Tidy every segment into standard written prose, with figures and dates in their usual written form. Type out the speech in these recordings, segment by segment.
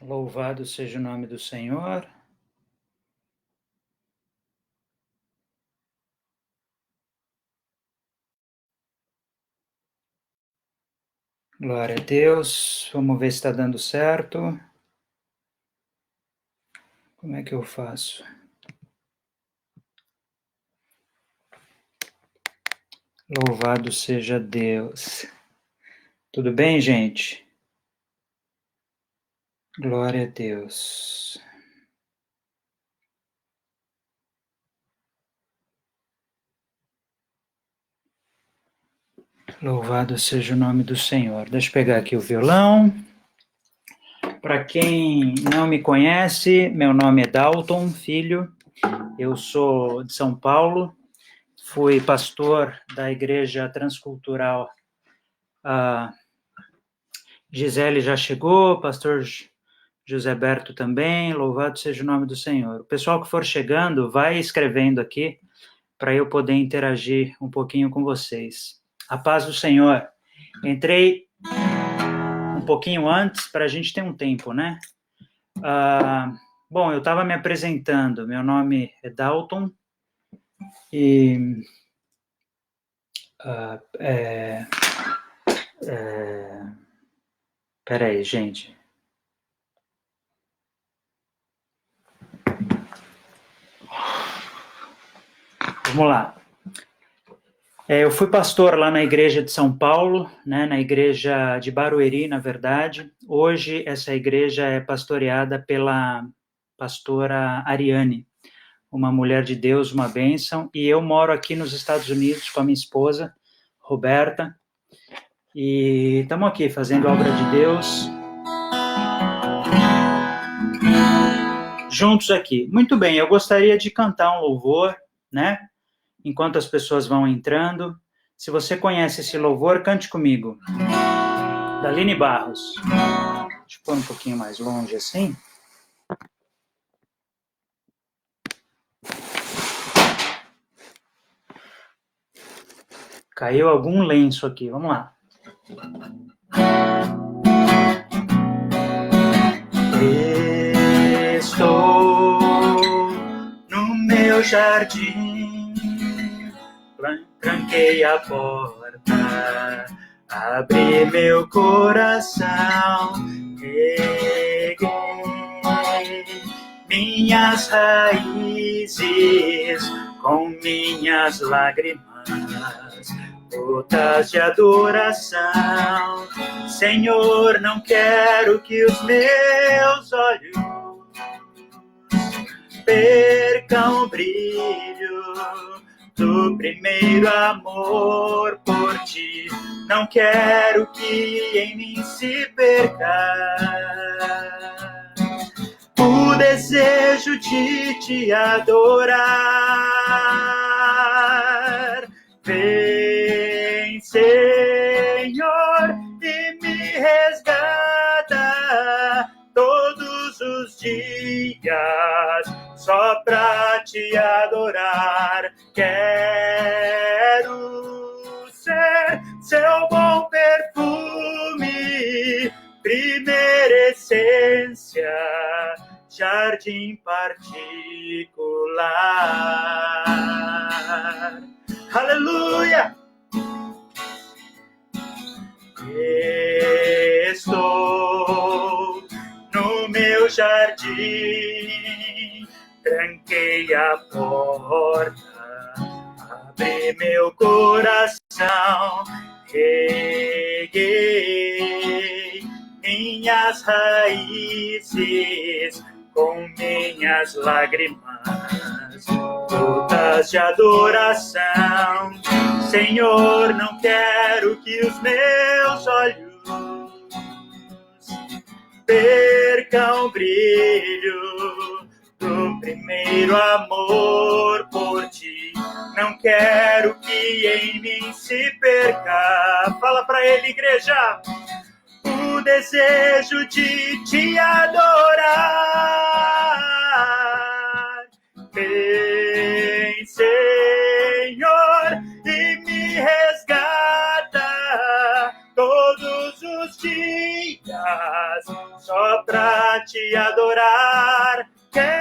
Louvado seja o nome do Senhor. Glória a Deus. Vamos ver se está dando certo. Como é que eu faço? Louvado seja Deus. Tudo bem, gente? Glória a Deus. Louvado seja o nome do Senhor. Deixa eu pegar aqui o violão. Para quem não me conhece, meu nome é Dalton Filho. Eu sou de São Paulo. Fui pastor da Igreja Transcultural. Gisele já chegou, pastor José Berto também, louvado seja o nome do Senhor. O pessoal que for chegando, vai escrevendo aqui, para eu poder interagir um pouquinho com vocês. A paz do Senhor. Entrei um pouquinho antes, para a gente ter um tempo, né? Bom, eu estava me apresentando, meu nome é Dalton, e... peraí, gente. Vamos lá. Eu fui pastor lá na igreja de São Paulo, né, na igreja de Barueri, na verdade. Hoje, essa igreja é pastoreada pela pastora Ariane, uma mulher de Deus, uma bênção. E eu moro aqui nos Estados Unidos com a minha esposa, Roberta. E estamos aqui fazendo a obra de Deus. Juntos aqui. Muito bem, eu gostaria de cantar um louvor, né? Enquanto as pessoas vão entrando. Se você conhece esse louvor, cante comigo. Da Aline Barros. Deixa eu pôr um pouquinho mais longe assim. Caiu algum lenço aqui, vamos lá. Estou no meu jardim, tranquei a porta, abri meu coração, reguei minhas raízes com minhas lágrimas, gotas de adoração. Senhor, não quero que os meus olhos percam o brilho do primeiro amor por ti. Não quero que em mim se perca o desejo de te adorar. Vem, Senhor, e me resgata todos os dias só pra te adorar. Quero ser seu bom perfume, primeira essência, jardim particular. Aleluia! Estou no meu jardim, tranquei a porta, abri meu coração, reguei minhas raízes com minhas lágrimas, gotas de adoração. Senhor, não quero que os meus olhos percam o brilho do primeiro amor por ti. Não quero que em mim se perca. Fala pra ele, igreja. O desejo de te adorar. Vem, Senhor, e me resgata todos os dias só só pra te adorar. Quero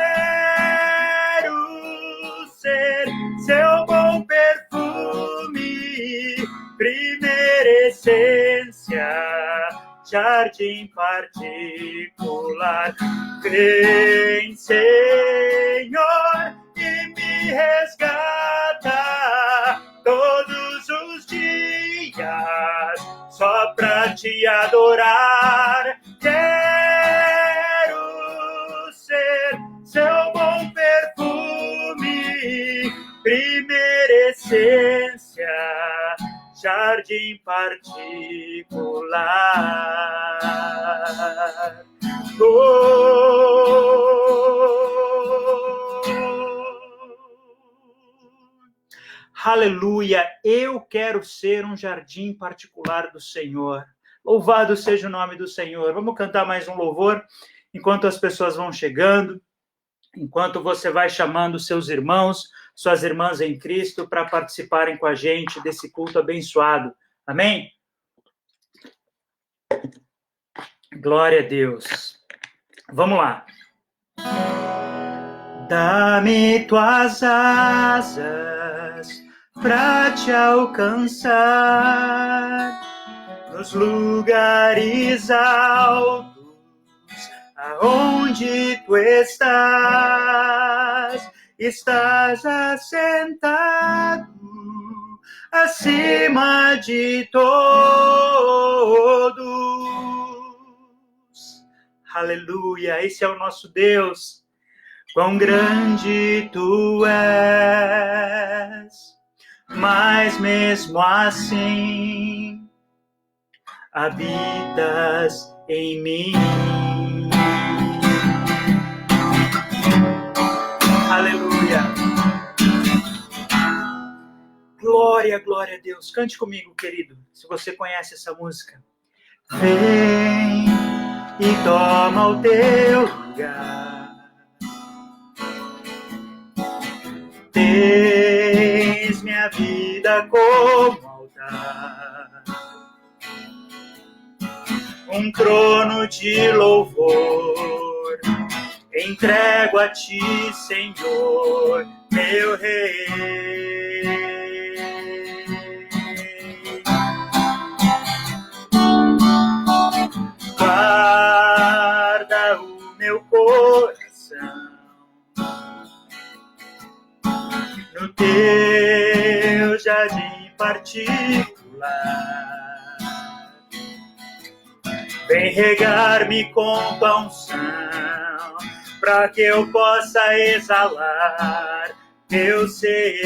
ser seu bom perfume, primeira essência, jardim particular. Vem, Senhor, e me resgata todos os dias, só pra te adorar. Quero ser seu bom perfume, primeira essência, jardim particular. Aleluia, eu quero ser um jardim particular do Senhor. Louvado seja o nome do Senhor. Vamos cantar mais um louvor, enquanto as pessoas vão chegando, enquanto você vai chamando seus irmãos, suas irmãs em Cristo, para participarem com a gente desse culto abençoado. Amém? Glória a Deus. Vamos lá. Dá-me tuas asas pra te alcançar nos lugares altos, aonde tu estás assentado acima de todos. Aleluia, esse é o nosso Deus. Quão grande tu és, mas mesmo assim habitas em mim. Aleluia. Glória, glória a Deus. Cante comigo, querido, se você conhece essa música. Vem e toma o teu lugar. Tens minha vida como altar, um trono de louvor, entrego a ti, Senhor, meu Rei. Guarda o meu coração no teu jardim particular. Vem regar-me com tua unção, para que eu possa exalar teu ser.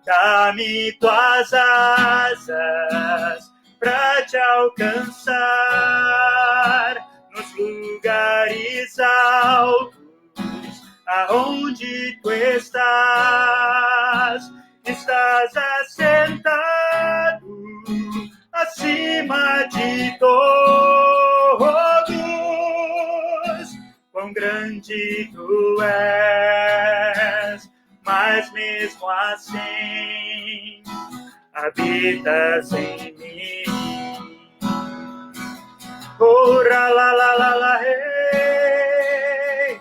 Dá-me tuas asas para te alcançar nos lugares altos, aonde tu estás assentado acima de todos. Quão grande tu és, mas mesmo assim habitas em mim. Ora lá lá lá lá, hey.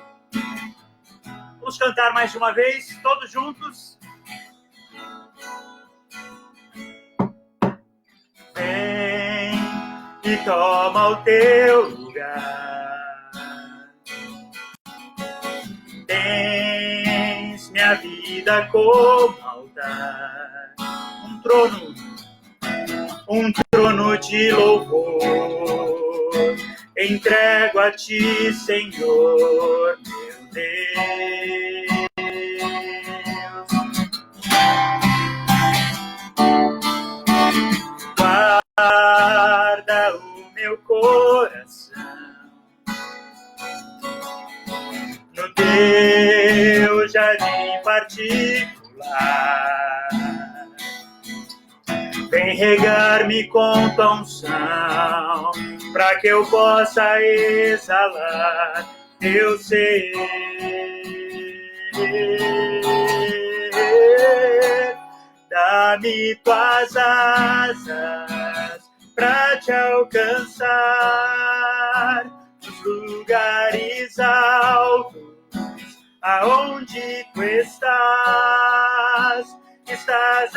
Vamos cantar mais uma vez, todos juntos. Vem e toma o teu lugar. Tens minha vida como altar, um trono de louvor, entrego a ti, Senhor, meu Deus. Guarda o meu coração no teu jardim particular. Vem regar-me com tua unção, para que eu possa exalar teu ser. Dá-me tuas asas pra te alcançar nos lugares altos, aonde tu estás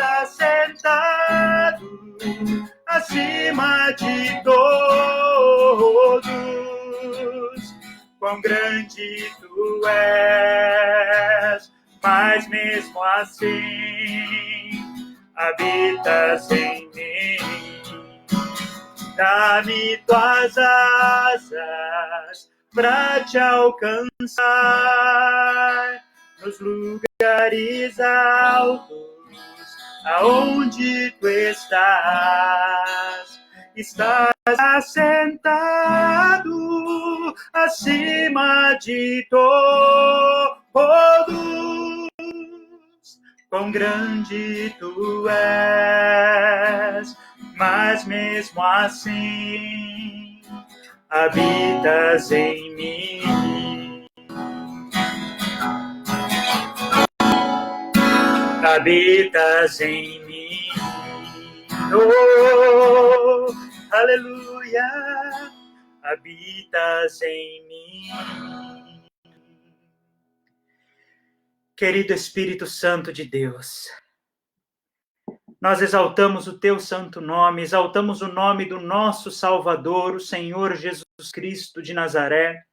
assentado acima de todos. Quão grande tu és, mas mesmo assim habitas em mim. Dá-me tuas asas pra te alcançar nos lugares altos, aonde tu estás assentado acima de todos. Quão grande tu és, mas mesmo assim habitas em mim. Habitas em mim. Oh, aleluia. Habitas em mim. Querido Espírito Santo de Deus, nós exaltamos o teu santo nome, exaltamos o nome do nosso Salvador, o Senhor Jesus Cristo de Nazaré,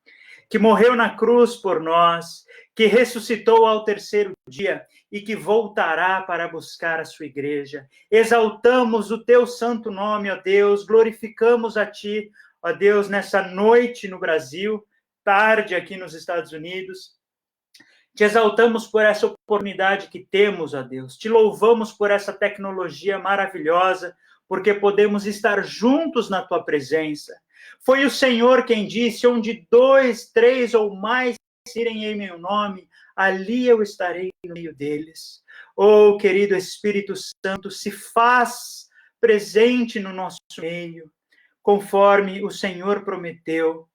que morreu na cruz por nós, que ressuscitou ao terceiro dia e que voltará para buscar a sua igreja. Exaltamos o teu santo nome, ó Deus, glorificamos a ti, ó Deus, nessa noite no Brasil, tarde aqui nos Estados Unidos. Te exaltamos por essa oportunidade que temos, ó Deus. Te louvamos por essa tecnologia maravilhosa, porque podemos estar juntos na tua presença. Foi o Senhor quem disse, onde 2, 3 ou mais irem em meu nome, ali eu estarei no meio deles. Oh, querido Espírito Santo, se faz presente no nosso meio, conforme o Senhor prometeu,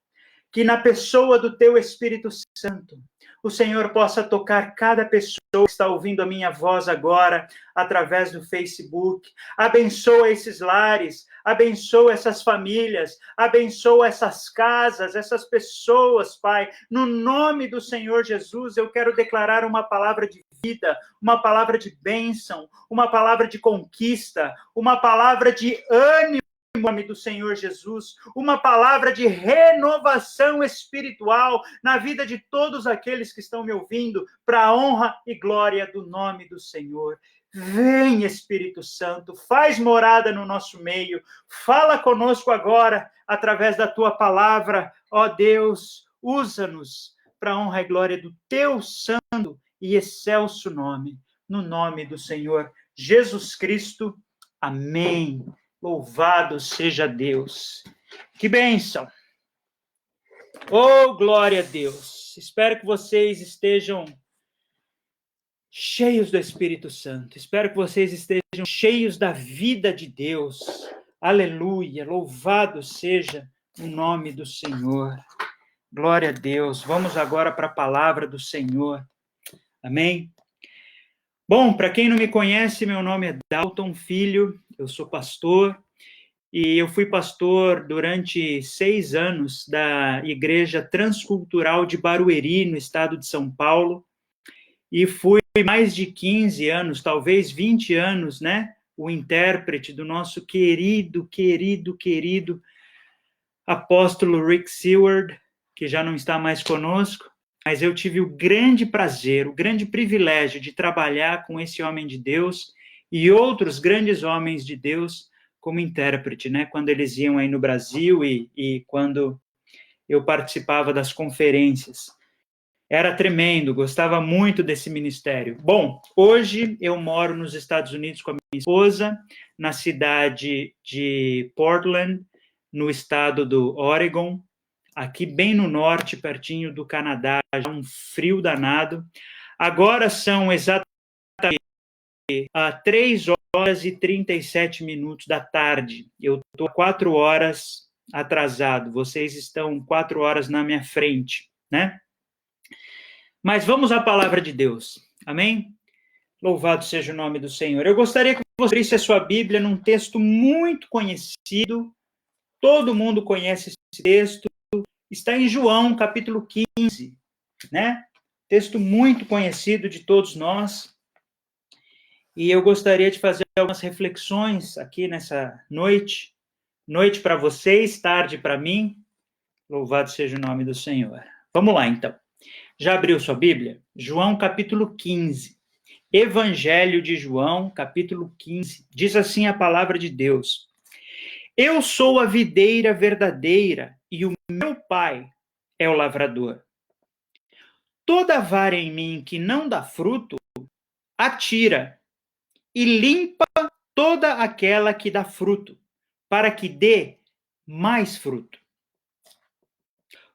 que na pessoa do teu Espírito Santo, o Senhor possa tocar cada pessoa que está ouvindo a minha voz agora, através do Facebook. Abençoa esses lares, abençoa essas famílias, abençoa essas casas, essas pessoas, Pai. No nome do Senhor Jesus, eu quero declarar uma palavra de vida, uma palavra de bênção, uma palavra de conquista, uma palavra de ânimo, em nome do Senhor Jesus, uma palavra de renovação espiritual na vida de todos aqueles que estão me ouvindo, para a honra e glória do nome do Senhor. Vem, Espírito Santo, faz morada no nosso meio, fala conosco agora, através da tua palavra, ó Deus, usa-nos para a honra e glória do teu santo e excelso nome, no nome do Senhor Jesus Cristo. Amém. Louvado seja Deus. Que bênção. Oh, glória a Deus. Espero que vocês estejam cheios do Espírito Santo. Espero que vocês estejam cheios da vida de Deus. Aleluia. Louvado seja o nome do Senhor. Glória a Deus. Vamos agora para a palavra do Senhor. Amém? Bom, para quem não me conhece, meu nome é Dalton Filho, eu sou pastor, e eu fui pastor durante 6 anos da Igreja Transcultural de Barueri, no estado de São Paulo, e fui mais de 15 anos, talvez 20 anos, né, o intérprete do nosso querido apóstolo Rick Seward, que já não está mais conosco, mas eu tive o grande prazer, o grande privilégio de trabalhar com esse homem de Deus e outros grandes homens de Deus como intérprete, né? Quando eles iam aí no Brasil e quando eu participava das conferências. Era tremendo, gostava muito desse ministério. Bom, hoje eu moro nos Estados Unidos com a minha esposa, na cidade de Portland, no estado do Oregon, aqui bem no norte, pertinho do Canadá, já um frio danado. Agora são exatamente 3h37 da tarde. Eu estou 4 horas atrasado, vocês estão 4 horas na minha frente, né? Mas vamos à palavra de Deus, amém? Louvado seja o nome do Senhor. Eu gostaria que você abrisse a sua Bíblia num texto muito conhecido, todo mundo conhece esse texto, está em João, capítulo 15, né? Texto muito conhecido de todos nós. E eu gostaria de fazer algumas reflexões aqui nessa noite. Noite para vocês, tarde para mim. Louvado seja o nome do Senhor. Vamos lá, então. Já abriu sua Bíblia? João, capítulo 15. Evangelho de João, capítulo 15. Diz assim a palavra de Deus: Eu sou a videira verdadeira e o meu Pai é o lavrador. Toda vara em mim que não dá fruto, atira e limpa toda aquela que dá fruto, para que dê mais fruto.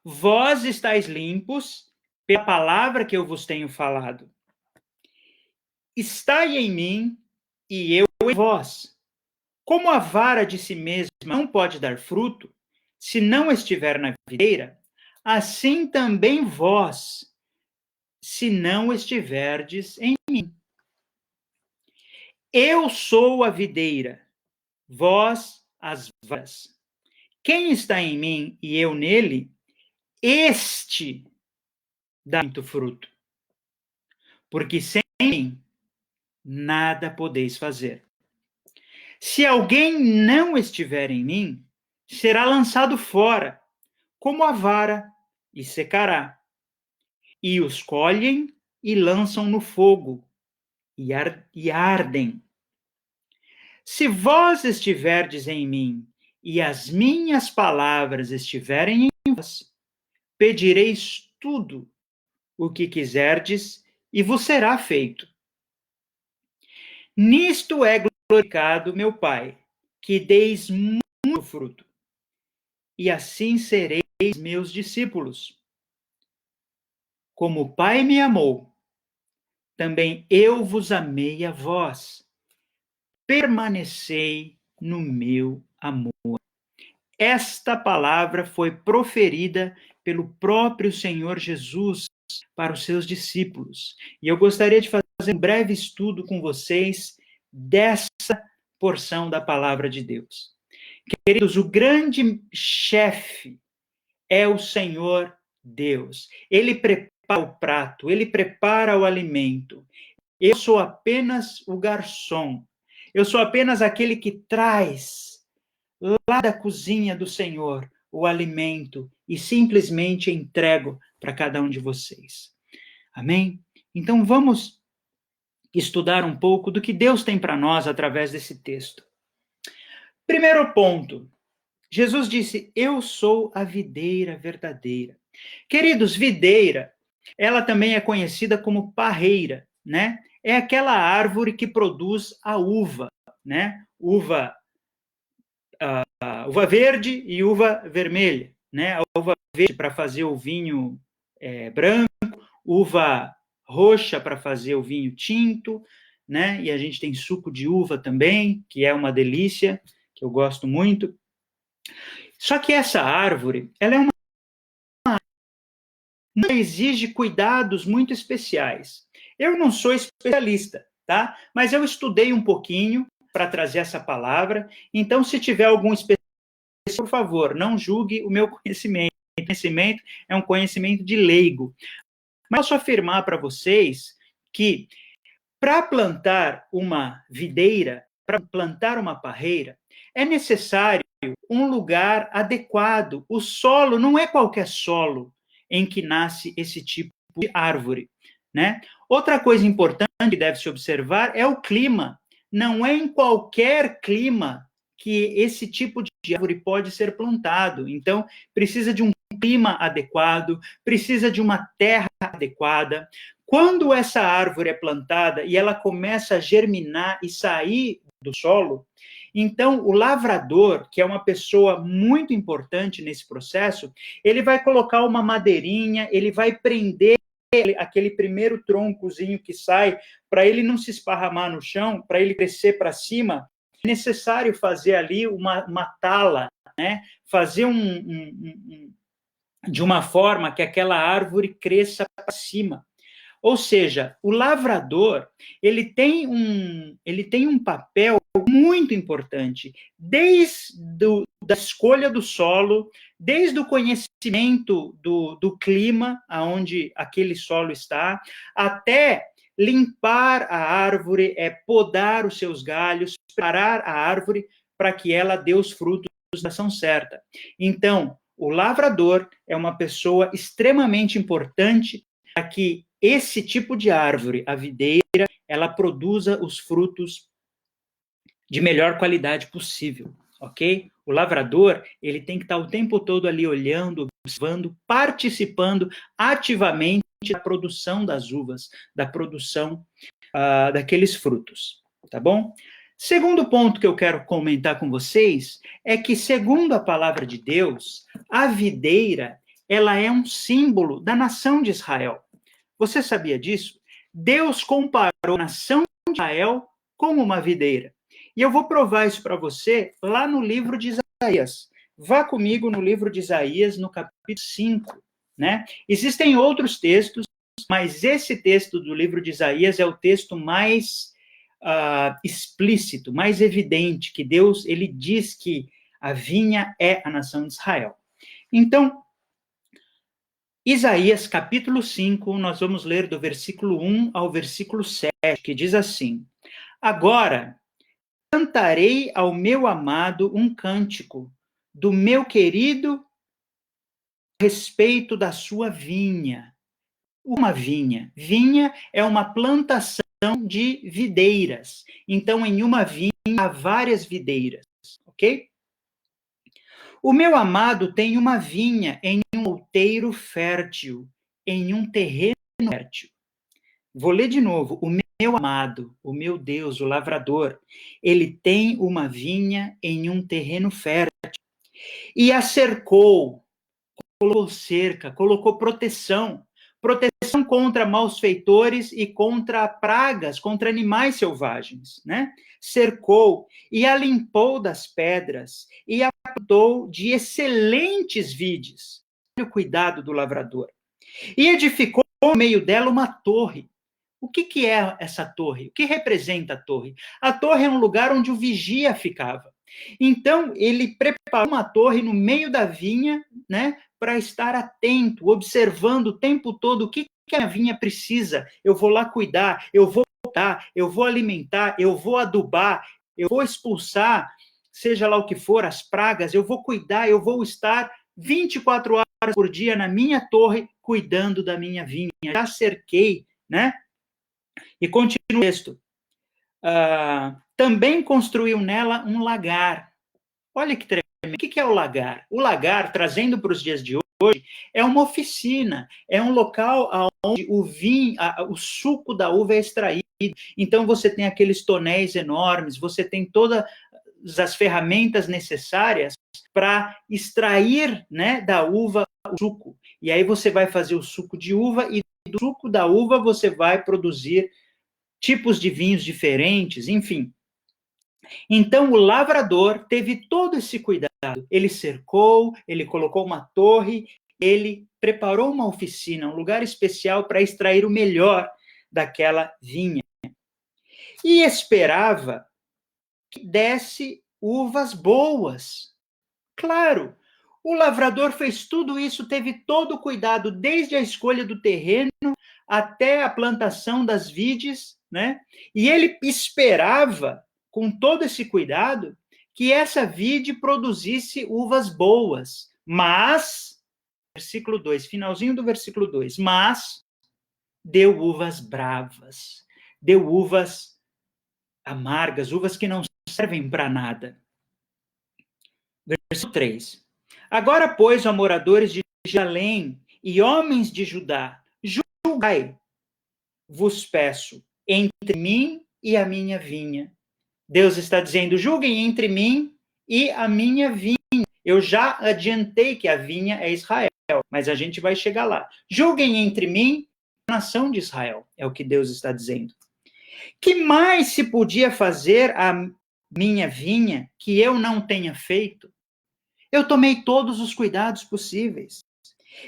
Vós estáis limpos pela palavra que eu vos tenho falado. Estai em mim e eu em vós. Como a vara de si mesma não pode dar fruto, se não estiver na videira, assim também vós, se não estiverdes em mim. Eu sou a videira, vós as varas. Quem está em mim e eu nele, este dá muito fruto. Porque sem mim nada podeis fazer. Se alguém não estiver em mim, será lançado fora, como a vara, e secará. E os colhem e lançam no fogo, e ardem. Se vós estiverdes em mim, e as minhas palavras estiverem em vós, pedireis tudo o que quiserdes, e vos será feito. Nisto é glorificado meu Pai, que deis muito fruto, e assim sereis meus discípulos. Como o Pai me amou, também eu vos amei a vós. Permanecei no meu amor. Esta palavra foi proferida pelo próprio Senhor Jesus para os seus discípulos. E eu gostaria de fazer um breve estudo com vocês dessa porção da palavra de Deus. Queridos, o grande chefe é o Senhor Deus. Ele prepara o prato, ele prepara o alimento. Eu sou apenas o garçom. Eu sou apenas aquele que traz lá da cozinha do Senhor o alimento e simplesmente entrego para cada um de vocês. Amém? Então vamos estudar um pouco do que Deus tem para nós através desse texto. Primeiro ponto. Jesus disse: Eu sou a videira verdadeira. Queridos, videira, ela também é conhecida como parreira, né? É aquela árvore que produz a uva, né? Uva verde e uva vermelha, né? A uva verde para fazer o vinho branco, uva roxa para fazer o vinho tinto, né? E a gente tem suco de uva também, que é uma delícia, que eu gosto muito. Só que essa árvore, ela é uma exige cuidados muito especiais. Eu não sou especialista, tá? Mas eu estudei um pouquinho para trazer essa palavra. Então, se tiver algum especialista, por favor, não julgue o meu conhecimento. O conhecimento é um conhecimento de leigo. Mas posso afirmar para vocês que para plantar uma videira, para plantar uma parreira, é necessário um lugar adequado. O solo não é qualquer solo em que nasce esse tipo de árvore, né? Outra coisa importante que deve se observar é o clima. Não é em qualquer clima que esse tipo de árvore pode ser plantado. Então, precisa de um clima adequado, precisa de uma terra adequada. Quando essa árvore é plantada e ela começa a germinar e sair do solo, então o lavrador, que é uma pessoa muito importante nesse processo, ele vai colocar uma madeirinha, ele vai prender aquele primeiro troncozinho que sai, para ele não se esparramar no chão, para ele crescer para cima, é necessário fazer ali uma tala, né? Fazer de uma forma que aquela árvore cresça para cima. Ou seja, o lavrador, ele tem um papel muito importante, da escolha do solo, desde o conhecimento do clima, aonde aquele solo está, até limpar a árvore, podar os seus galhos, preparar a árvore para que ela dê os frutos da ação certa. Então, o lavrador é uma pessoa extremamente importante para que esse tipo de árvore, a videira, ela produza os frutos de melhor qualidade possível, ok? O lavrador, ele tem que estar o tempo todo ali olhando, observando, participando ativamente da produção das uvas, da produção daqueles frutos, tá bom? Segundo ponto que eu quero comentar com vocês é que, segundo a palavra de Deus, a videira, ela é um símbolo da nação de Israel. Você sabia disso? Deus comparou a nação de Israel com uma videira. E eu vou provar isso para você lá no livro de Isaías. Vá comigo no livro de Isaías, no capítulo 5, né? Existem outros textos, mas esse texto do livro de Isaías é o texto mais explícito, mais evidente, que Deus, ele diz que a vinha é a nação de Israel. Então, Isaías capítulo 5, nós vamos ler do versículo 1 ao versículo 7, que diz assim: Agora cantarei ao meu amado um cântico, do meu querido, a respeito da sua vinha. Uma vinha. Vinha é uma plantação de videiras. Então, em uma vinha há várias videiras, ok? O meu amado tem uma vinha em um outeiro fértil, em um terreno fértil. Vou ler de novo. O meu amado, o meu Deus, o lavrador, ele tem uma vinha em um terreno fértil e a cercou, colocou cerca, colocou proteção contra malfeitores e contra pragas, contra animais selvagens, né? Cercou e a limpou das pedras e a plantou de excelentes vides. Olha o cuidado do lavrador. E edificou no meio dela uma torre. O que é essa torre? O que representa a torre? A torre é um lugar onde o vigia ficava. Então, ele preparou uma torre no meio da vinha, né, para estar atento, observando o tempo todo o que a vinha precisa. Eu vou lá cuidar, eu vou botar, eu vou alimentar, eu vou adubar, eu vou expulsar, seja lá o que for, as pragas, eu vou cuidar, eu vou estar 24 horas por dia na minha torre, cuidando da minha vinha. Já cerquei, né? E continua o texto. Também construiu nela um lagar. Olha que tremendo. O que é o lagar? O lagar, trazendo para os dias de hoje, é uma oficina, é um local onde o suco da uva é extraído. Então, você tem aqueles tonéis enormes, você tem todas as ferramentas necessárias para extrair, né, da uva o suco. E aí você vai fazer o suco de uva e do suco da uva você vai produzir tipos de vinhos diferentes, enfim. Então, o lavrador teve todo esse cuidado. Ele cercou, ele colocou uma torre, ele preparou uma oficina, um lugar especial para extrair o melhor daquela vinha. E esperava que desse uvas boas. Claro, o lavrador fez tudo isso, teve todo o cuidado, desde a escolha do terreno até a plantação das vides, né? E ele esperava, com todo esse cuidado, que essa vide produzisse uvas boas. Mas, versículo 2, finalzinho do versículo 2, mas deu uvas bravas, deu uvas amargas, uvas que não servem para nada. Versículo 3. Agora, pois, ó moradores de Jerusalém e homens de Judá, julgai, vos peço, entre mim e a minha vinha. Deus está dizendo, julguem entre mim e a minha vinha. Eu já adiantei que a vinha é Israel, mas a gente vai chegar lá. Julguem entre mim e a nação de Israel, é o que Deus está dizendo. Que mais se podia fazer a minha vinha que eu não tenha feito? Eu tomei todos os cuidados possíveis.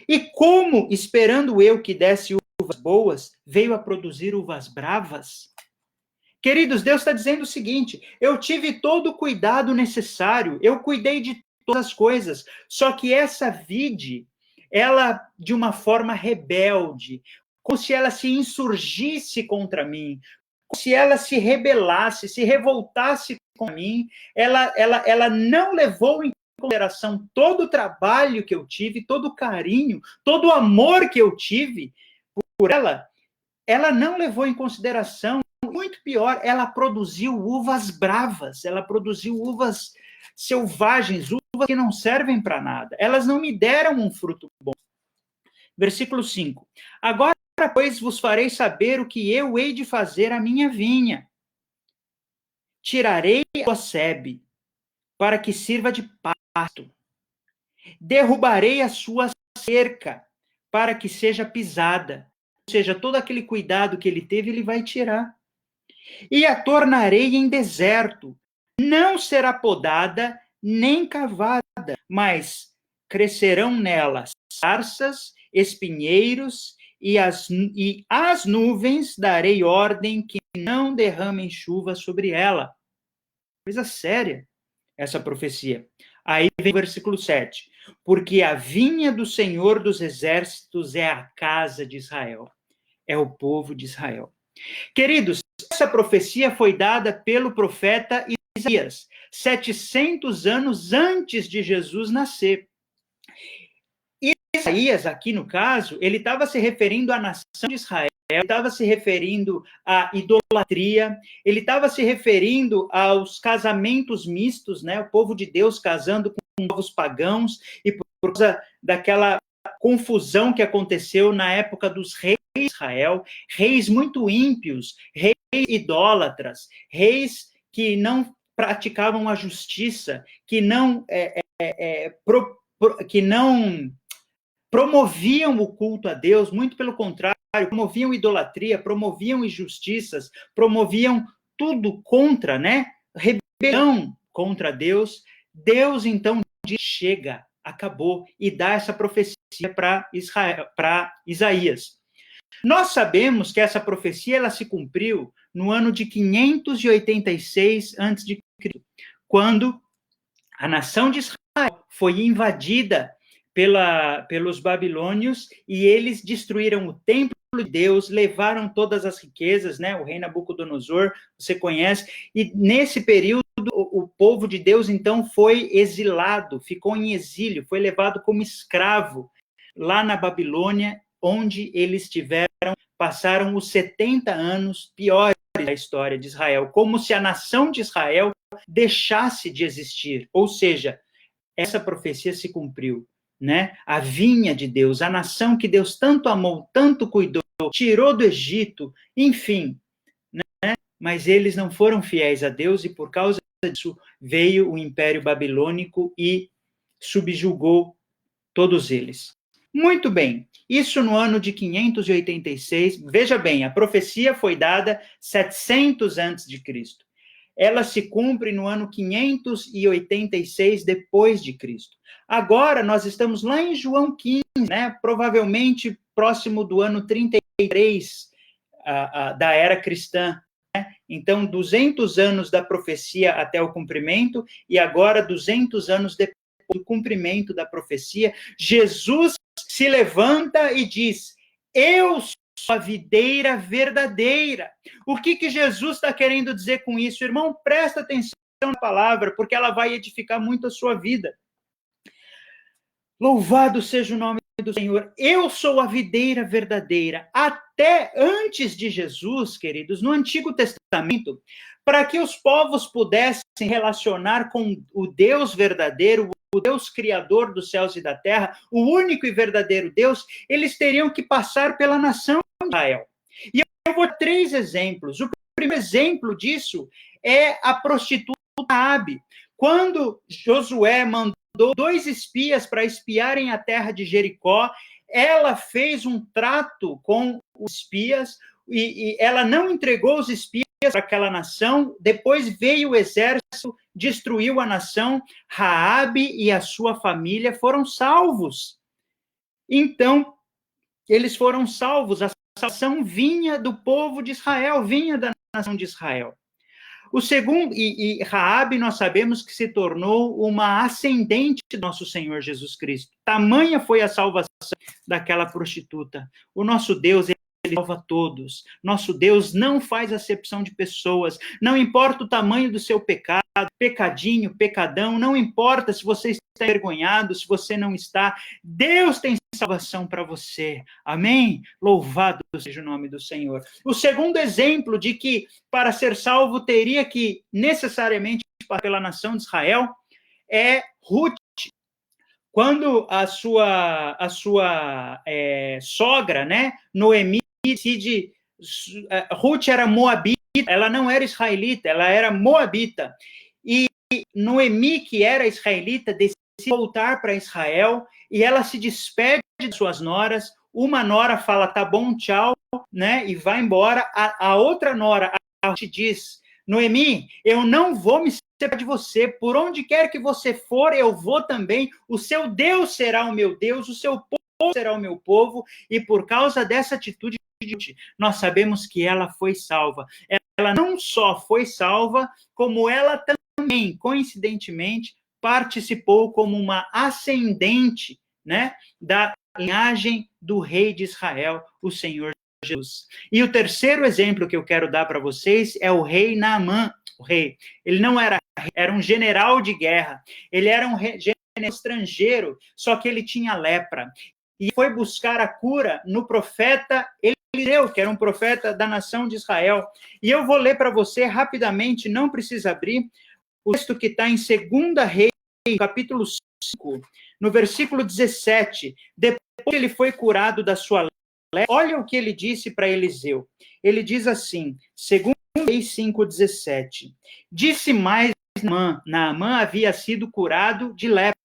E como, esperando eu que desse uvas boas, veio a produzir uvas bravas? Queridos, Deus está dizendo o seguinte: eu tive todo o cuidado necessário, eu cuidei de todas as coisas, só que essa vide, ela, de uma forma rebelde, como se ela se insurgisse contra mim, como se ela se rebelasse, se revoltasse contra mim, ela não levou em consideração todo o trabalho que eu tive, todo o carinho, todo o amor que eu tive por ela não levou em consideração. Muito pior, ela produziu uvas bravas, ela produziu uvas selvagens, uvas que não servem para nada. Elas não me deram um fruto bom. Versículo 5. Agora, pois, vos farei saber o que eu hei de fazer à minha vinha. Tirarei a sua sebe, para que sirva de pasto. Derrubarei a sua cerca, para que seja pisada. Ou seja, todo aquele cuidado que ele teve, ele vai tirar. E a tornarei em deserto. Não será podada, nem cavada, mas crescerão nela sarças, espinheiros, e às nuvens darei ordem que não derramem chuva sobre ela. Coisa séria essa profecia. Aí vem o versículo 7. Porque a vinha do Senhor dos Exércitos é a casa de Israel. É o povo de Israel. Queridos, essa profecia foi dada pelo profeta Isaías, 700 anos antes de Jesus nascer. E Isaías, aqui no caso, ele estava se referindo à nação de Israel, ele estava se referindo à idolatria, ele estava se referindo aos casamentos mistos, né? O povo de Deus casando com povos pagãos, e por causa daquela confusão que aconteceu na época dos reis de Israel, reis muito ímpios, reis idólatras, reis que não praticavam a justiça, que não promoviam o culto a Deus, muito pelo contrário, promoviam idolatria, promoviam injustiças, promoviam tudo contra, né? Rebelião contra Deus. Deus, então, diz: chega, acabou, e dá essa profecia para Isaías. Nós sabemos que essa profecia ela se cumpriu no ano de 586 a.C., quando a nação de Israel foi invadida pelos babilônios e eles destruíram o templo de Deus, levaram todas as riquezas, né? O rei Nabucodonosor, você conhece, e nesse período o povo de Deus então foi exilado, ficou em exílio, foi levado como escravo lá na Babilônia, onde eles passaram os 70 anos piores da história de Israel, como se a nação de Israel deixasse de existir. Ou seja, essa profecia se cumpriu, né? A vinha de Deus, a nação que Deus tanto amou, tanto cuidou, tirou do Egito, enfim, né? Mas eles não foram fiéis a Deus e por causa disso veio o Império Babilônico e subjugou todos eles. Muito bem, isso no ano de 586, veja bem, a profecia foi dada 700 a.C. Ela se cumpre no ano 586 depois de Cristo. Agora nós estamos lá em João 15, né? Provavelmente próximo do ano 33 da era cristã. Né? Então, 200 anos da profecia até o cumprimento e agora 200 anos depois do cumprimento da profecia, Jesus se levanta e diz: eu sou a videira verdadeira. O que Jesus está querendo dizer com isso? Irmão, presta atenção na palavra, porque ela vai edificar muito a sua vida. Louvado seja o nome do Senhor. Eu sou a videira verdadeira. Até antes de Jesus, queridos, no Antigo Testamento, para que os povos pudessem relacionar com o Deus verdadeiro, o Deus criador dos céus e da terra, o único e verdadeiro Deus, eles teriam que passar pela nação de Israel. E eu vou dar 3 exemplos. O primeiro exemplo disso é a prostituta Raabe. Quando Josué mandou 2 espias para espiarem a terra de Jericó, ela fez um trato com os espias e ela não entregou os espias para aquela nação. Depois veio o exército, destruiu a nação. Raabe e a sua família foram salvos. Então, eles foram salvos. A salvação vinha do povo de Israel, vinha da nação de Israel. O segundo, e Raabe, nós sabemos que se tornou uma ascendente do nosso Senhor Jesus Cristo. Tamanha foi a salvação daquela prostituta. O nosso Deus, ele salva todos. Nosso Deus não faz acepção de pessoas. Não importa o tamanho do seu pecado, pecadinho, pecadão, não importa se você está envergonhado, se você não está. Deus tem salvação para você. Amém? Louvado seja o nome do Senhor. O segundo exemplo de que para ser salvo teria que necessariamente passar pela nação de Israel é Ruth. Quando a sua sogra, né, Noemi, decide, Ruth era moabita, ela não era israelita, ela era moabita. E Noemi, que era israelita, decide voltar para Israel e ela se despede de suas noras. Uma nora fala, tá bom, tchau, né, e vai embora. A outra nora te diz, Noemi, eu não vou me separar de você, por onde quer que você for, eu vou também, o seu Deus será o meu Deus, o seu povo será o meu povo, e por causa dessa atitude, nós sabemos que ela foi salva. Ela não só foi salva, como ela também, coincidentemente, participou como uma ascendente, né, da linhagem do rei de Israel, o Senhor Jesus. E o terceiro exemplo que eu quero dar para vocês é o rei Naamã. O rei, ele não era rei, era um general de guerra. Ele era um general estrangeiro, só que ele tinha lepra. E foi buscar a cura no profeta Eliseu, que era um profeta da nação de Israel. E eu vou ler para você rapidamente, não precisa abrir, o texto que está em 2 Reis, capítulo 5, no versículo 17. Depois que ele foi curado da sua lepra, olha o que ele disse para Eliseu. Ele diz assim, 2 Reis 5:17. Disse mais Naamã havia sido curado de lepra.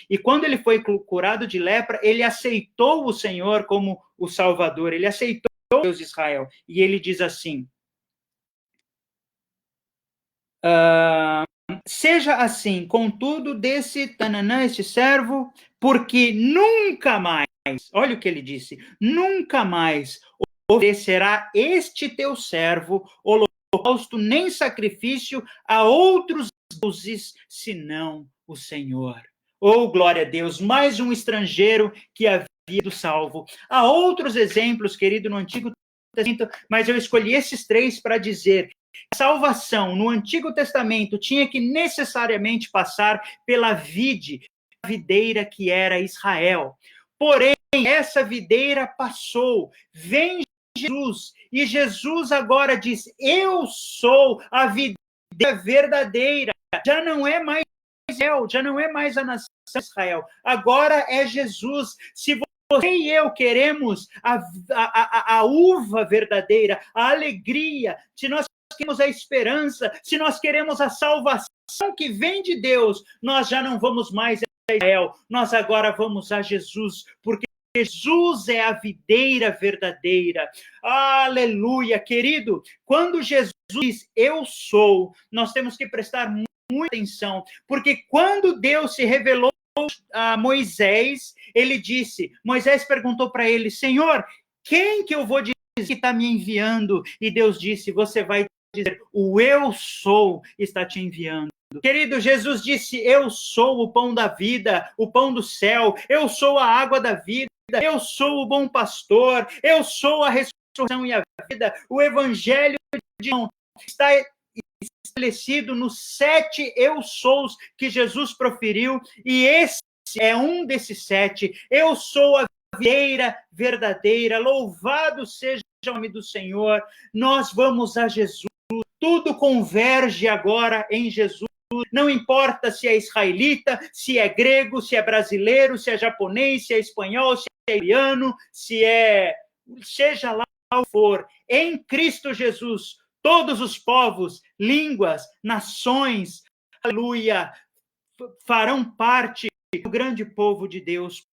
E quando ele foi curado de lepra, ele aceitou o Senhor como o Salvador. Ele aceitou o Deus de Israel. E ele diz assim, seja assim, contudo, desse Tananã, este servo, porque nunca mais, olha o que ele disse, nunca mais oferecerá este teu servo holocausto nem sacrifício a outros deuses, senão o Senhor. Oh, glória a Deus, mais um estrangeiro que havia sido salvo. Há outros exemplos, querido, no Antigo Testamento, mas eu escolhi esses três para dizer a salvação no Antigo Testamento tinha que necessariamente passar pela videira que era Israel. Porém, essa videira passou, vem Jesus, e Jesus agora diz, eu sou a videira verdadeira, já não é mais Israel, já não é mais a nação de Israel, agora é Jesus. Se você e eu queremos a uva verdadeira, a alegria, se nós queremos a esperança, se nós queremos a salvação que vem de Deus, nós já não vamos mais a Israel, nós agora vamos a Jesus, porque Jesus é a videira verdadeira. Aleluia, querido. Quando Jesus diz, eu sou, nós temos que prestar muita atenção, porque quando Deus se revelou a Moisés, ele disse, Moisés perguntou para ele, Senhor, quem que eu vou dizer que está me enviando? E Deus disse, você vai dizer, o eu sou está te enviando. Querido, Jesus disse, eu sou o pão da vida, o pão do céu, eu sou a água da vida, eu sou o bom pastor, eu sou a ressurreição e a vida. O evangelho de João está estabelecido nos 7 eu sous que Jesus proferiu, e esse é um desses 7. Eu sou a videira verdadeira, louvado seja o nome do Senhor. Nós vamos a Jesus, tudo converge agora em Jesus. Não importa se é israelita, se é grego, se é brasileiro, se é japonês, se é espanhol, se é italiano, se é... seja lá o que for, em Cristo Jesus, todos os povos, línguas, nações, aleluia, farão parte do grande povo de Deus,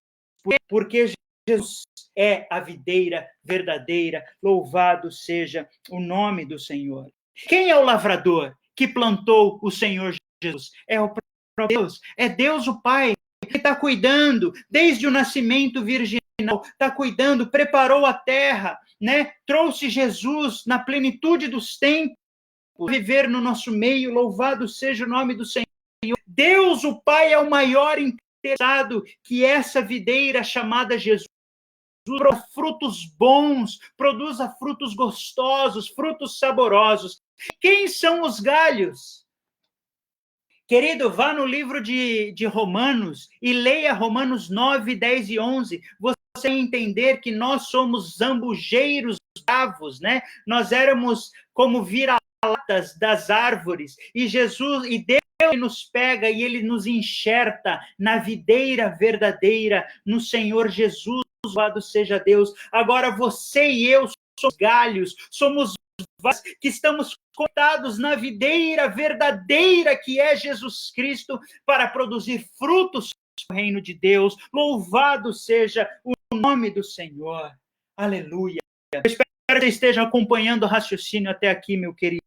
porque Jesus é a videira verdadeira, louvado seja o nome do Senhor. Quem é o lavrador que plantou o Senhor Jesus? É o próprio Deus, é Deus o Pai, que está cuidando desde o nascimento virginal, está cuidando, preparou a terra, né, trouxe Jesus na plenitude dos tempos, viver no nosso meio, louvado seja o nome do Senhor. Deus, o Pai, é o maior interessado que essa videira chamada Jesus produza frutos bons, produza frutos gostosos, frutos saborosos. Quem são os galhos? Querido, vá no livro de Romanos e leia Romanos 9, 10 e 11. Você vai entender que nós somos zambujeiros bravos, né? Nós éramos como vira-latas das árvores. E Jesus, e Deus nos pega e ele nos enxerta na videira verdadeira, no Senhor Jesus, louvado seja Deus. Agora você e eu somos galhos, somos que estamos cortados na videira verdadeira que é Jesus Cristo para produzir frutos do reino de Deus. Louvado seja o nome do Senhor. Aleluia. Eu espero que você esteja acompanhando o raciocínio até aqui, meu querido.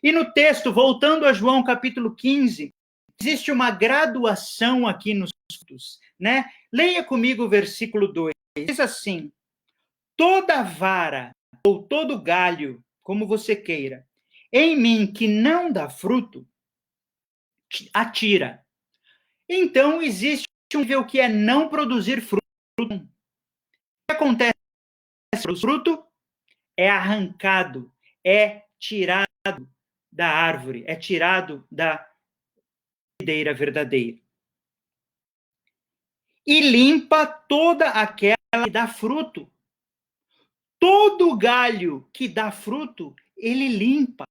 E no texto, voltando a João capítulo 15, existe uma graduação aqui nos frutos, né? Leia comigo o versículo 2. Diz assim: toda vara ou todo galho, como você queira, em mim que não dá fruto, atira. Então, existe um nível que é não produzir fruto. O que acontece? O fruto é arrancado, é tirado da árvore, é tirado da videira verdadeira. E limpa toda aquela que dá fruto. Todo galho que dá fruto, ele limpa,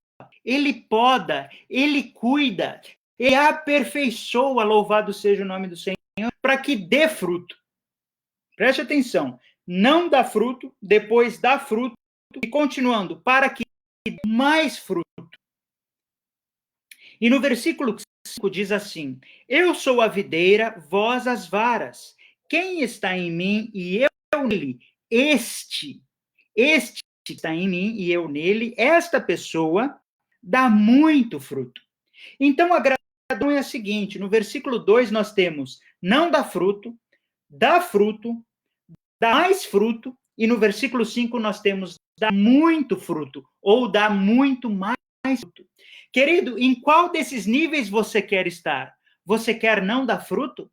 ele poda, ele cuida, ele aperfeiçoa, louvado seja o nome do Senhor, para que dê fruto. Preste atenção, não dá fruto, depois dá fruto, e continuando, para que dê mais fruto. E no versículo 5 diz assim: eu sou a videira, vós as varas. Quem está em mim e eu nele, este está em mim e eu nele, esta pessoa dá muito fruto. Então, a graduação é a seguinte: no versículo 2 nós temos não dá fruto, dá mais fruto, e no versículo 5 nós temos dá muito fruto, ou dá muito mais fruto. Querido, em qual desses níveis você quer estar? Você quer não dar fruto?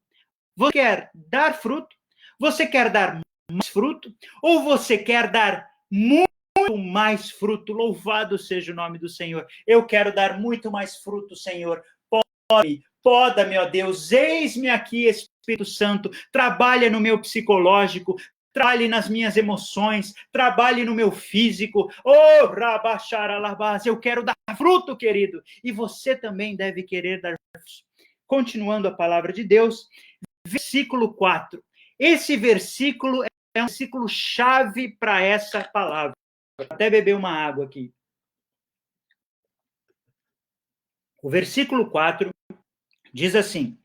Você quer dar fruto? Você quer dar mais fruto? Ou você quer dar muito mais fruto? Louvado seja o nome do Senhor. Eu quero dar muito mais fruto, Senhor. Poda-me, ó Deus. Eis-me aqui, Espírito Santo. Trabalha no meu psicológico. Trabalhe nas minhas emoções, trabalhe no meu físico. Oh, rabacharalabás, eu quero dar fruto, querido. E você também deve querer dar fruto. Continuando a palavra de Deus, versículo 4. Esse versículo é um versículo chave para essa palavra. Vou até beber uma água aqui. O versículo 4 diz assim: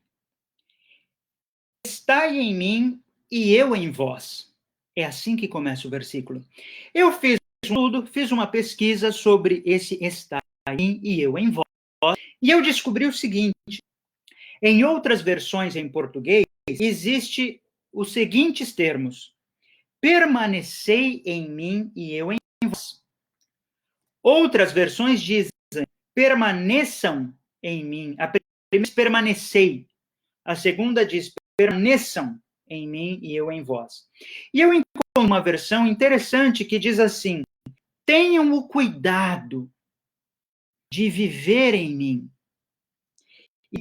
estai em mim e eu em vós. É assim que começa o versículo. Eu fiz tudo, fiz uma pesquisa sobre esse estar em mim e eu em vós, e eu descobri o seguinte: em outras versões em português, existe os seguintes termos: permanecei em mim e eu em vós. Outras versões dizem: permaneçam em mim. A primeira diz permanecei. A segunda diz permaneçam em mim e eu em vós. E eu encontro uma versão interessante que diz assim: tenham o cuidado de viver em mim e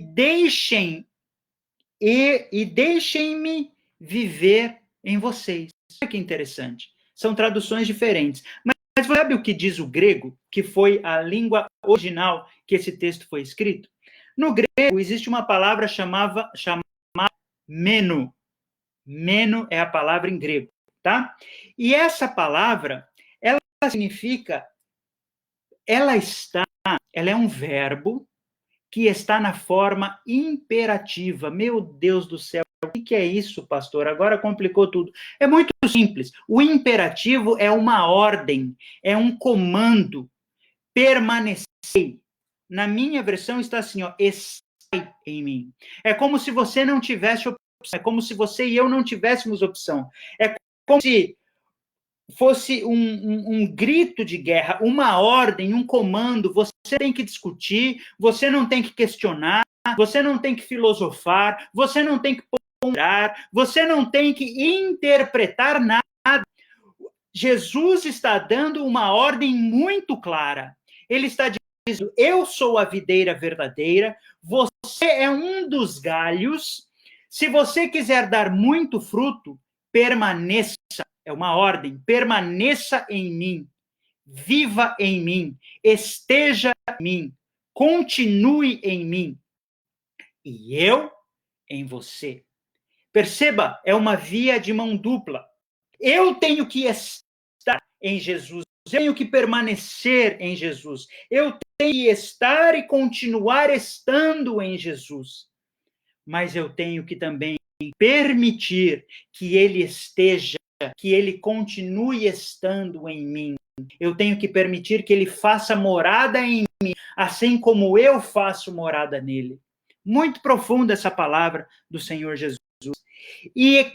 deixem-me viver em vocês. Olha que interessante. São traduções diferentes. Mas você sabe o que diz o grego, que foi a língua original que esse texto foi escrito? No grego existe uma palavra chamada meno. Meno é a palavra em grego, tá? E essa palavra, ela significa, ela é um verbo que está na forma imperativa. Meu Deus do céu, o que é isso, pastor? Agora complicou tudo. É muito simples. O imperativo é uma ordem, é um comando. Permanecei. Na minha versão está assim, ó, estai em mim. É como se você não tivesse opção, é como se você e eu não tivéssemos opção. É como se fosse um grito de guerra, uma ordem, um comando. Você tem que discutir, você não tem que questionar, você não tem que filosofar, você não tem que ponderar, você não tem que interpretar nada. Jesus está dando uma ordem muito clara. Ele está dizendo: eu sou a videira verdadeira, você é um dos galhos. Se você quiser dar muito fruto, permaneça. É uma ordem: permaneça em mim, viva em mim, esteja em mim, continue em mim, e eu em você. Perceba, é uma via de mão dupla. Eu tenho que estar em Jesus, eu tenho que permanecer em Jesus, eu tenho que estar e continuar estando em Jesus, mas eu tenho que também permitir que ele esteja, que ele continue estando em mim. Eu tenho que permitir que ele faça morada em mim, assim como eu faço morada nele. Muito profunda essa palavra do Senhor Jesus. E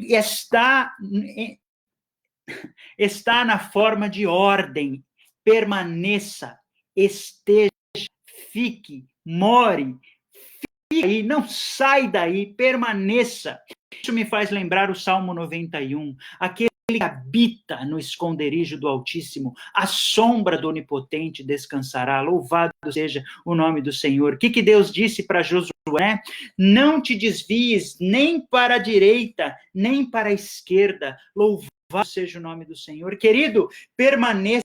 está na forma de ordem. Permaneça, esteja, fique, more, fique aí, não sai daí, permaneça. Isso me faz lembrar o Salmo 91, aquele que habita no esconderijo do Altíssimo, a sombra do Onipotente descansará. Louvado seja o nome do Senhor. O que Deus disse para Josué? Não te desvies nem para a direita, nem para a esquerda. Louvado seja o nome do Senhor. Querido, permaneça.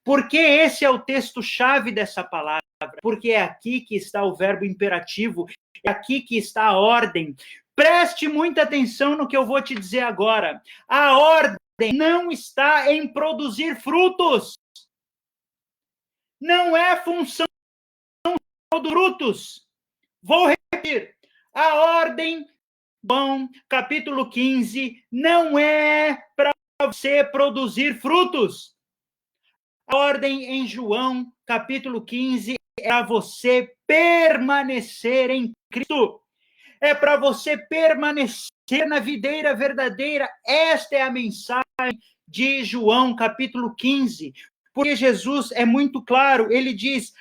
Porque esse é o texto-chave dessa palavra. Porque é aqui que está o verbo imperativo, é aqui que está a ordem. Preste muita atenção no que eu vou te dizer agora. A ordem não está em produzir frutos. Não é função de frutos. Vou repetir. A ordem, bom, capítulo 15, não é para você produzir frutos. A ordem em João, capítulo 15, é para você permanecer em Cristo. É para você permanecer na videira verdadeira. Esta é a mensagem de João, capítulo 15. Porque Jesus é muito claro, ele diz: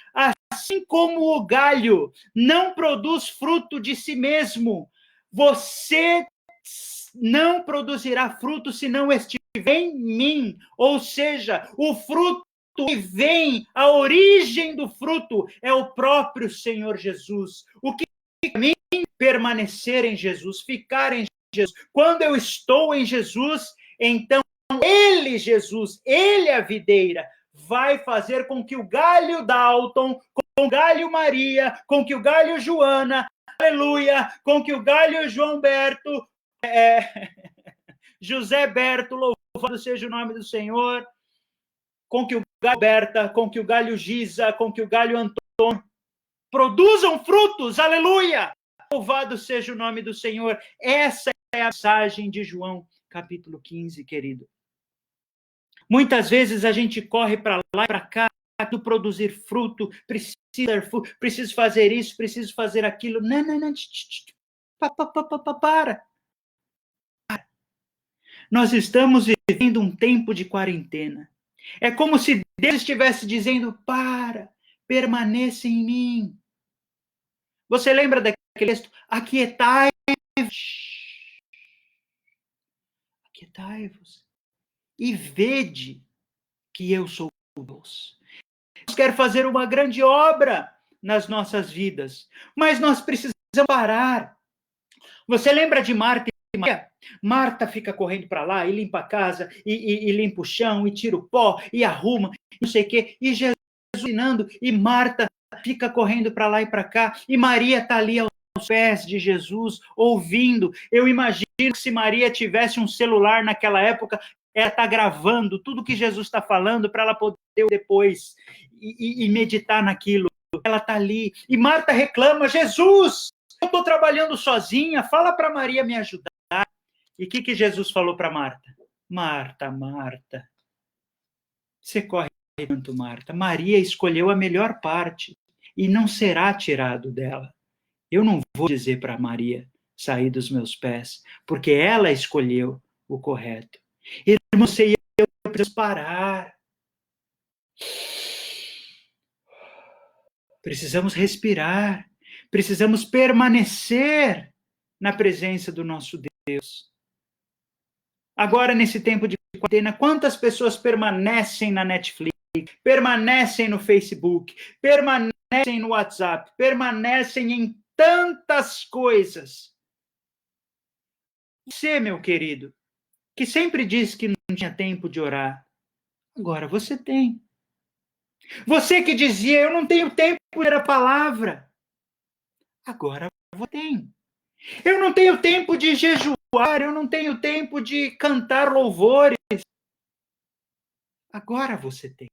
assim como o galho não produz fruto de si mesmo, você não produzirá fruto se não estiver em mim. Ou seja, o fruto que vem, a origem do fruto é o próprio Senhor Jesus. O que para mim permanecer em Jesus, ficar em Jesus. Quando eu estou em Jesus, então ele, Jesus, ele a videira, vai fazer com que o galho Dalton, com o galho Maria, com que o galho Joana, aleluia, com que o galho João Berto, José Berto, louvado seja o nome do Senhor, com que o galho Berta, com que o galho Giza, com que o galho Antônio produzam frutos, aleluia! Louvado seja o nome do Senhor. Essa é a mensagem de João, capítulo 15, querido. Muitas vezes a gente corre para lá e para cá, para produzir fruto, preciso fazer isso, preciso fazer aquilo. Não. Para. Nós estamos vivendo um tempo de quarentena. É como se Deus estivesse dizendo: permaneça em mim. Você lembra daquele texto? Aquietai-vos e vede que eu sou Deus. Deus quer fazer uma grande obra nas nossas vidas, mas nós precisamos parar. Você lembra de Marta e Maria? Marta fica correndo para lá e limpa a casa, e limpa o chão, e tira o pó, e arruma, não sei o quê, e Jesus ensinando, e Marta fica correndo para lá e para cá, e Maria está ali aos pés de Jesus, ouvindo. Eu imagino que se Maria tivesse um celular naquela época, ela está gravando tudo que Jesus está falando para ela poder depois e meditar naquilo. Ela está ali. E Marta reclama: Jesus, eu estou trabalhando sozinha, fala para Maria me ajudar. E o que Jesus falou para Marta? Marta, você corre tanto, Marta. Maria escolheu a melhor parte e não será tirado dela. Eu não vou dizer para Maria sair dos meus pés, porque ela escolheu o correto. Irmão, você e eu precisamos parar. Precisamos respirar. Precisamos permanecer na presença do nosso Deus. Agora, nesse tempo de quarentena, quantas pessoas permanecem na Netflix, permanecem no Facebook, permanecem no WhatsApp, permanecem em tantas coisas. Você, meu querido, que sempre disse que não tinha tempo de orar, agora você tem. Você que dizia, eu não tenho tempo de ler a palavra, agora você tem. Eu não tenho tempo de jejuar, eu não tenho tempo de cantar louvores, agora você tem.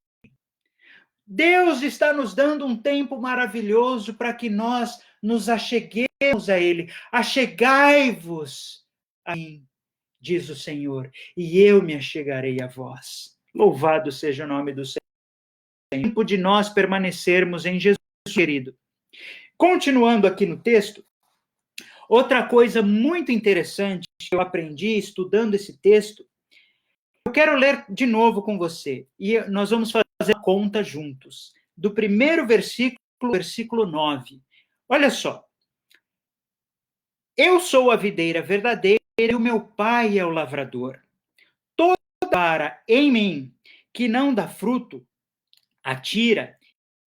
Deus está nos dando um tempo maravilhoso para que nós nos acheguemos a Ele. Achegai-vos a mim, diz o Senhor, e eu me achegarei a vós. Louvado seja o nome do Senhor. É tempo de nós permanecermos em Jesus, querido. Continuando aqui no texto, outra coisa muito interessante que eu aprendi estudando esse texto, eu quero ler de novo com você, e nós vamos fazer a conta juntos, do primeiro versículo, versículo 9. Olha só. Eu sou a videira verdadeira e o meu pai é o lavrador. Toda vara em mim que não dá fruto, atira,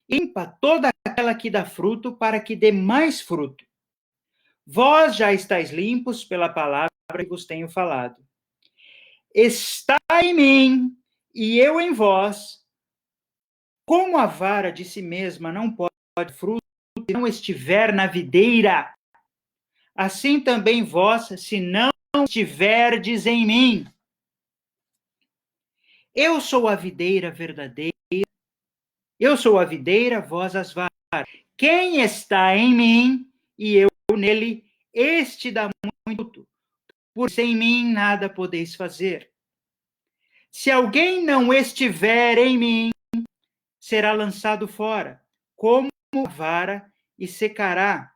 limpa toda aquela que dá fruto para que dê mais fruto. Vós já estáis limpos pela palavra que vos tenho falado. Está em mim e eu em vós. Como a vara de si mesma não pode dar fruto se não estiver na videira, assim também vós, se não estiverdes em mim. Eu sou a videira verdadeira, eu sou a videira, vós as varas. Quem está em mim e eu nele, este dá muito fruto, por sem mim nada podeis fazer. Se alguém não estiver em mim, será lançado fora, como vara, e secará.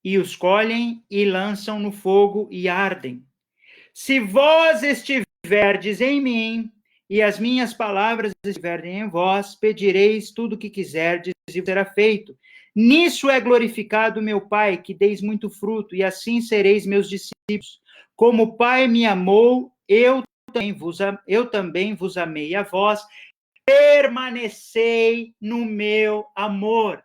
E os colhem e lançam no fogo e ardem. Se vós estiverdes em mim, e as minhas palavras estiverem em vós, pedireis tudo o que quiserdes e será feito. Nisso é glorificado meu Pai, que deis muito fruto, e assim sereis meus discípulos. Como o Pai me amou, eu também vos amei a vós. Permanecei no meu amor.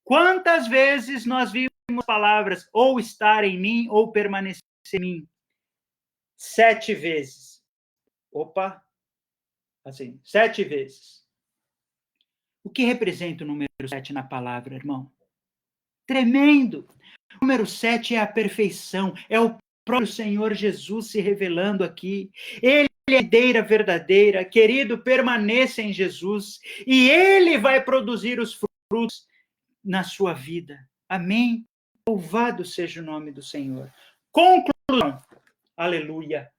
Quantas vezes nós vimos palavras, ou estar em mim, ou permanecer em mim? 7 vezes. Opa! Assim, 7 vezes. O que representa o número 7 na palavra, irmão? Tremendo! O número 7 é a perfeição, é o próprio Senhor Jesus se revelando aqui. Ele é a videira verdadeira, querido, permaneça em Jesus, e Ele vai produzir os frutos na sua vida. Amém? Louvado seja o nome do Senhor. Conclusão. Aleluia.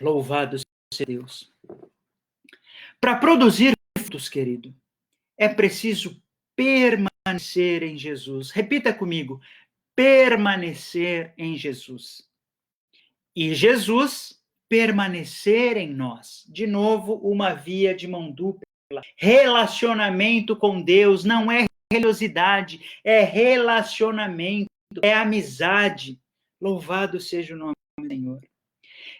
Louvado seja Deus. Para produzir frutos, querido, é preciso permanecer em Jesus. Repita comigo. Permanecer em Jesus. E Jesus permanecer em nós. De novo, uma via de mão dupla. Relacionamento com Deus não é religiosidade, é relacionamento, é amizade. Louvado seja o nome do Senhor.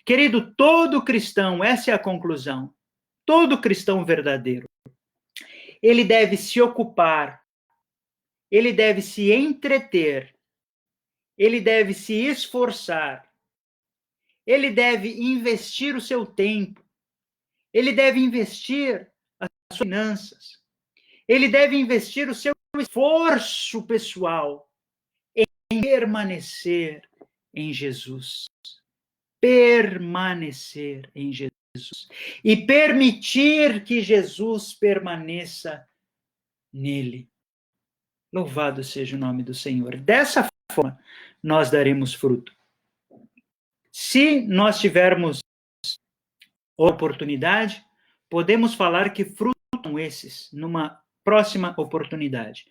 Querido, todo cristão, essa é a conclusão, todo cristão verdadeiro, ele deve se ocupar, ele deve se entreter, ele deve se esforçar, ele deve investir o seu tempo, ele deve investir as suas finanças, ele deve investir o seu esforço pessoal em permanecer em Jesus. Permanecer em Jesus. E permitir que Jesus permaneça nele. Louvado seja o nome do Senhor. Dessa forma, nós daremos fruto. Se nós tivermos oportunidade, podemos falar que frutos são esses numa próxima oportunidade.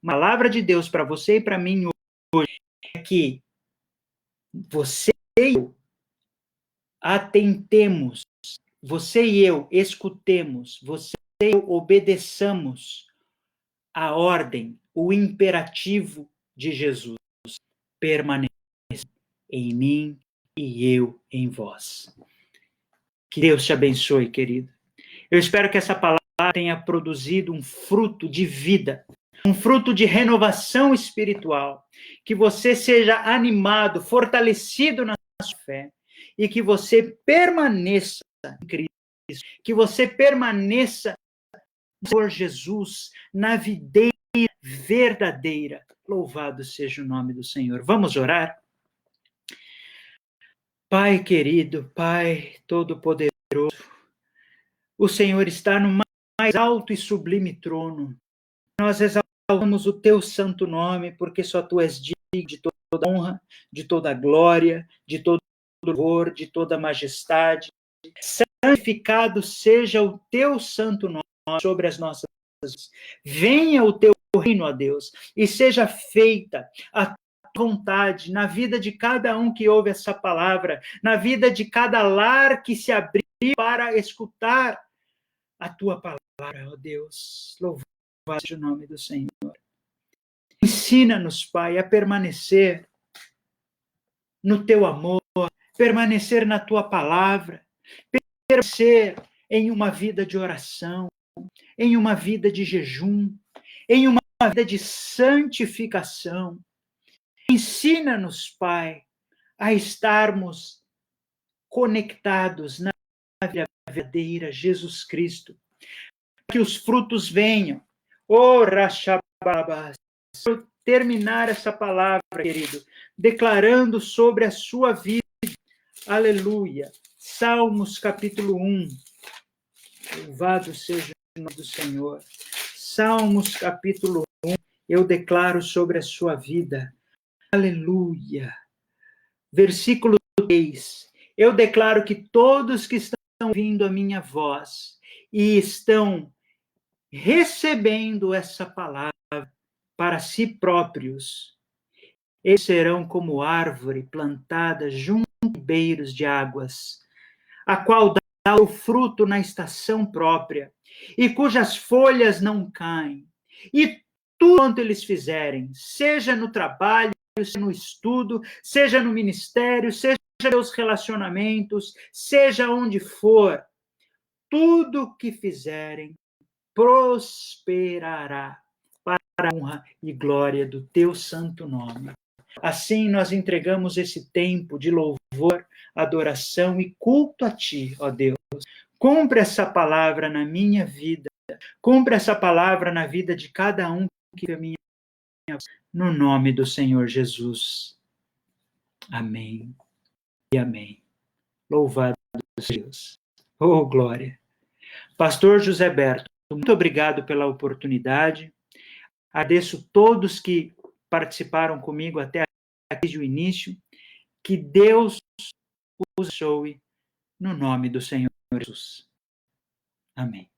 Uma palavra de Deus para você e para mim hoje é que você e eu atentemos, você e eu escutemos, você e eu obedeçamos a ordem, o imperativo de Jesus: permaneça em mim e eu em vós. Que Deus te abençoe, querido. Eu espero que essa palavra tenha produzido um fruto de vida, um fruto de renovação espiritual, que você seja animado, fortalecido na sua fé, e que você permaneça em Cristo, que você permaneça no Senhor Jesus, na videira verdadeira. Louvado seja o nome do Senhor. Vamos orar? Pai querido, Pai todo-poderoso, o Senhor está no mais alto e sublime trono. Nós exaltamos o teu santo nome, porque só tu és digno de toda honra, de toda glória, de todo louvor, de toda majestade. Santificado seja o teu santo nome sobre as nossas vidas. Venha o teu reino, ó Deus, e seja feita a vontade na vida de cada um que ouve essa palavra, na vida de cada lar que se abriu para escutar a tua palavra, ó Deus. Louvado seja o nome do Senhor. Ensina-nos, Pai, a permanecer no teu amor, permanecer na tua palavra, permanecer em uma vida de oração, em uma vida de jejum, em uma vida de santificação. Ensina-nos, Pai, a estarmos conectados na vida verdadeira, Jesus Cristo, que os frutos venham. Oh, Rashababas, eu terminar essa palavra, querido, declarando sobre a sua vida. Aleluia. Salmos capítulo 1. Louvado seja o nome do Senhor. Salmos capítulo 1. Eu declaro sobre a sua vida. Aleluia. Versículo 3. Eu declaro que todos que estão ouvindo a minha voz e estão recebendo essa palavra para si próprios, eles serão como árvore plantada junto a ribeiros de águas, a qual dá o fruto na estação própria, e cujas folhas não caem. E tudo quanto eles fizerem, seja no trabalho, seja no estudo, seja no ministério, seja nos relacionamentos, seja onde for, tudo que fizerem prosperará para a honra e glória do teu santo nome. Assim nós entregamos esse tempo de louvor, adoração e culto a ti, ó Deus. Cumpre essa palavra na minha vida, cumpre essa palavra na vida de cada um que é minha, no nome do Senhor Jesus. Amém e amém. Louvado seja Deus. Oh, glória. Pastor José Berto, muito obrigado pela oportunidade. Agradeço todos que participaram comigo até desde o início. Que Deus os abençoe no nome do Senhor Jesus. Amém.